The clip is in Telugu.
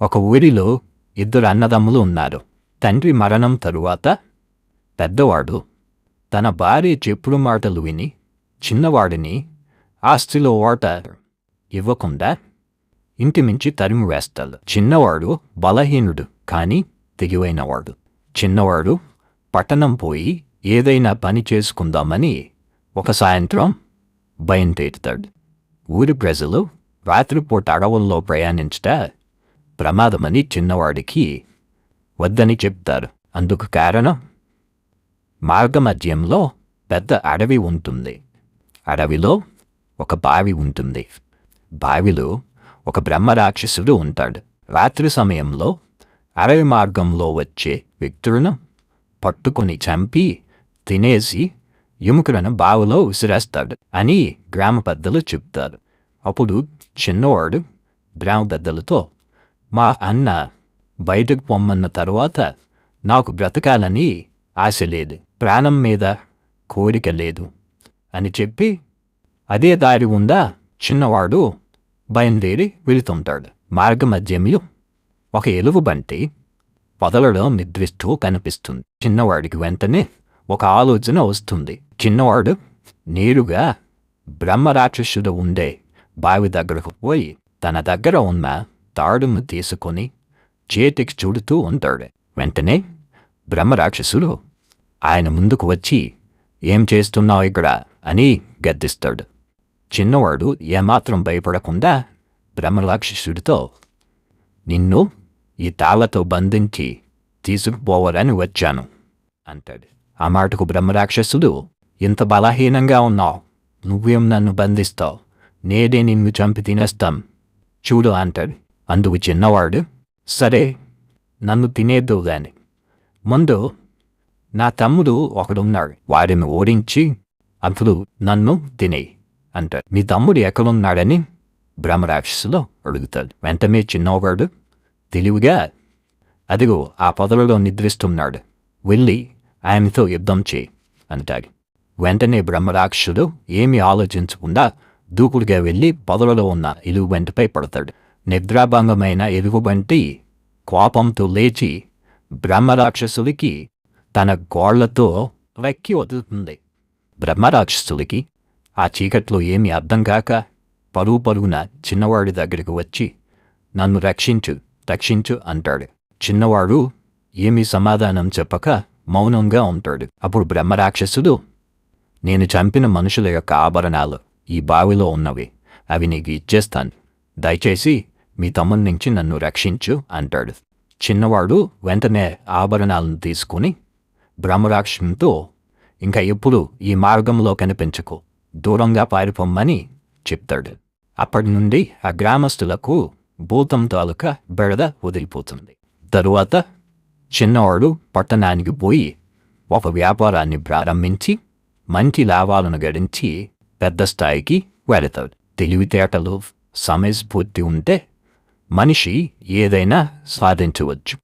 ఒక ఊరిలో ఇద్దరు అన్నదమ్ములు ఉన్నారు. తండ్రి మరణం తరువాత పెద్దవాడు తన భార్య చెప్పుడు మాటలు విని చిన్నవాడిని ఆస్తిలో వాటా ఇవ్వకుండా ఇంటిమించి తరిమి వేస్తాడు. చిన్నవాడు బలహీనుడు కానీ తెగివైనవాడు. చిన్నవాడు పట్టణం పోయి ఏదైనా పని చేసుకుందామని ఒక సాయంత్రం బయలుదేరుతాడు. ఊరి ప్రజలు రాత్రిపూట అడవుల్లో ప్రయాణించట ప్రమాదమని చిన్నవాడికి వద్దని చెప్తారు. అందుకు కారణం మార్గమధ్యంలో పెద్ద అడవి ఉంటుంది. అడవిలో ఒక బావి ఉంటుంది. బావిలో ఒక బ్రహ్మరాక్షసుడు ఉంటాడు. రాత్రి సమయంలో అడవి మార్గంలో వచ్చే వ్యక్తులను పట్టుకొని చంపి తినేసి ఎముకలను బావిలో విసిరేస్తాడు అని గ్రామ పెద్దలు చెప్తారు. అప్పుడు చిన్నవాడు గ్రామ పెద్దలతో, మా అన్న బయటకు పొమ్మన్న తరువాత నాకు బ్రతకాలని ఆశ లేదు, ప్రాణం మీద కోరిక లేదు అని చెప్పి అదే దారి ఉందా చిన్నవాడు బయలుదేరి వెళుతుంటాడు. మార్గమధ్యంలో ఒక ఎలుగుబంటి పొదలలో నిద్రిస్తూ కనిపిస్తుంది. చిన్నవాడికి వెంటనే ఒక ఆలోచన వస్తుంది. చిన్నవాడు నేరుగా బ్రహ్మరాక్షసుడు ఉండే బావి దగ్గరకు పోయి తన దగ్గర ఉన్న తాడును తీసుకొని చేతికి చుడుతూ ఉంటాడు. వెంటనే బ్రహ్మరాక్షసుడు ఆయన ముందుకు వచ్చి, ఏం చేస్తున్నావు ఇక్కడ అని గద్దిస్తాడు. చిన్నవాడు ఏమాత్రం భయపడకుండా బ్రహ్మరాక్షసుడితో, నిన్ను ఈ తాళ్లతో బంధించి తీసుకుపోవాలని వచ్చాను అంటాడు. ఆ మాటకు బ్రహ్మరాక్షసుడు, ఇంత బలహీనంగా ఉన్నావు, నువ్వేం నన్ను బంధిస్తావు, నేనే నిన్ను చంపి తినేస్తాం చూడు అంటాడు. అందుకు చిన్నవాడు, సరే నన్ను తినేద్దు గాని ముందు నా తమ్ముడు ఒకడున్నాడు, వాడిని ఓడించి అప్పుడు నన్ను తినేయి అంటాడు. మీ తమ్ముడు ఎక్కడున్నాడని బ్రహ్మరాక్షసుడు అడుగుతాడు. వెంటనే చిన్నవాడు తెలివిగా, అదిగో ఆ పొదలలో నిద్రిస్తున్నాడు, వెళ్ళి ఆయనతో యుద్ధం చేయి అంటాడు. వెంటనే బ్రహ్మరాక్షసుడు ఏమీ ఆలోచించకుండా దూకుడుగా వెళ్ళి పొదలలో ఉన్న ఎలుగుబంటిపై పడతాడు. నిద్రాభంగమైన ఎలుగుబంటి కోపంతో లేచి బ్రహ్మరాక్షసుడికి తన గోళ్లతో వెక్కి వదులుతుంది. బ్రహ్మరాక్షసుడికి ఆ చీకట్లో ఏమీ అర్థం కాక పరుగున చిన్నవాడి దగ్గరికి వచ్చి, నన్ను రక్షించు అంటాడు. చిన్నవాడు ఏమీ సమాధానం చెప్పక మౌనంగా ఉంటాడు. అప్పుడు బ్రహ్మరాక్షసుడు, నేను చంపిన మనుషుల యొక్క ఆభరణాలు ఈ బావిలో ఉన్నవి, అవి నీకు ఇచ్చేస్తాను, దయచేసి మీ తమ్ముడి నుంచి నన్ను రక్షించు అంటాడు. చిన్నవాడు వెంటనే ఆభరణాలను తీసుకుని బ్రహ్మరాక్షసునితో, ఇంకా ఎప్పుడు ఈ మార్గంలో కనిపించకు, దూరంగా పారిపోమ్మని చెప్తాడు. అప్పటి నుండి ఆ గ్రామస్తులకు భూతం తాలూకా బెడద వదిలిపోతుంది. తరువాత చిన్నవాడు పట్టణానికి పోయి ఒక వ్యాపారాన్ని ప్రారంభించి మంచి లాభాలను గడించి పెద్ద స్థాయికి వెళతాడు. తెలివితేటలు సమయస్ఫూర్తి ఉంటే మనిషి ఏదైనా సాధించవచ్చు.